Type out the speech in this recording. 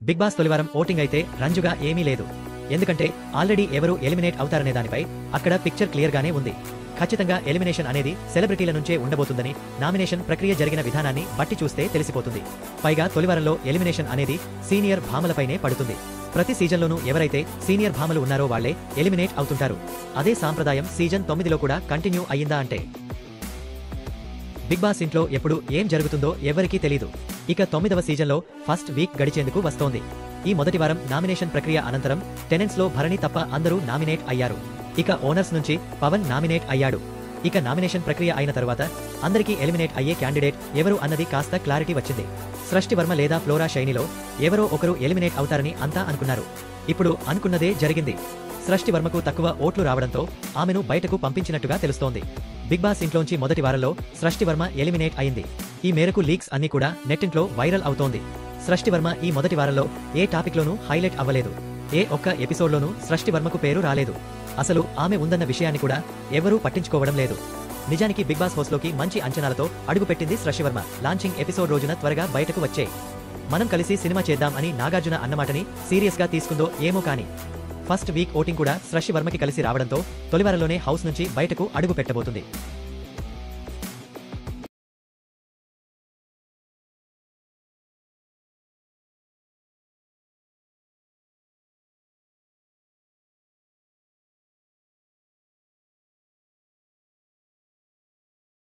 Big boss తొలివారం voting అయితే రంజుగా ఏమీ లేదు. ఎందుకంటే ఆల్రెడీ ఎవరు ఎలిమినేట్ అవుతారనే దానిపై అక్కడ పిక్చర్ క్లియర్ గానే ఉంది. ఖచ్చితంగా ఎలిమినేషన్ అనేది సెలబ్రిటీల నుంచే ఉండబోతుందని నామినేషన్ ప్రక్రియ జరిగిన విధానాన్ని బట్టి చూస్తే తెలిసిపోతుంది. పైగా తొలివారంలో ఎలిమినేషన్ అనేది సీనియర్ భామలపైనే పడుతుంది. ప్రతి సీజన్లోనూ ఎవరైతే సీనియర్ భామలు ఉన్నారో వాళ్లే ఎలిమినేట్ అవుతుంటారు. అదే సాంప్రదాయం సీజన్ 9లో కూడా కంటిన్యూ అయ్యిందా అంటే బిగ్ బాస్ ఇంట్లో ఎప్పుడు ఏం జరుగుతుందో ఎవరికీ తెలీదు. ఇక 9వ సీజన్లో ఫస్ట్ వీక్ గడిచేందుకు వస్తోంది. ఈ మొదటి వారం నామినేషన్ ప్రక్రియ అనంతరం టెనెంట్స్ లో భరణి తప్ప అందరూ నామినేట్ అయ్యారు. ఇక ఓనర్స్ నుంచి పవన్ నామినేట్ అయ్యాడు. ఇక నామినేషన్ ప్రక్రియ అయిన తరువాత అందరికీ ఎలిమినేట్ అయ్యే క్యాండిడేట్ ఎవరు అన్నది కాస్త క్లారిటీ వచ్చింది. సృష్టి వర్మ లేదా ఫ్లోరా షైనీలో ఎవరో ఒకరు ఎలిమినేట్ అవుతారని అంతా అనుకున్నారు. ఇప్పుడు అనుకున్నదే జరిగింది. సృష్టి వర్మకు తక్కువ ఓట్లు రావడంతో ఆమెను బయటకు పంపించినట్టుగా తెలుస్తోంది. బిగ్ బాస్ ఇంట్లోంచి మొదటి వారంలో సృష్టి వర్మ ఎలిమినేట్ అయింది. ఈ మేరకు లీక్స్ అన్ని కూడా నెట్టింట్లో వైరల్ అవుతోంది. సృష్టి వర్మ ఈ మొదటి వారంలో ఏ టాపిక్ లోనూ హైలైట్ అవ్వలేదు. ఏ ఒక్క ఎపిసోడ్లోనూ సృష్టి వర్మకు పేరు రాలేదు. అసలు ఆమె ఉందన్న విషయాన్ని కూడా ఎవరూ పట్టించుకోవడం లేదు. నిజానికి బిగ్ బాస్ హౌస్ లోకి మంచి అంచనాలతో అడుగుపెట్టింది సృష్టి వర్మ. లాంచింగ్ ఎపిసోడ్ రోజున త్వరగా బయటకు వచ్చే మనం కలిసి సినిమా చేద్దాం అని నాగార్జున అన్నమాటని సీరియస్ గా తీసుకుందో ఏమో కానీ ఫస్ట్ వీక్ ఓటింగ్ కూడా సృష్టి వర్మకి కలిసి రావడంతో తొలివారంలోనే హౌస్ నుంచి బయటకు అడుగు పెట్టబోతుంది.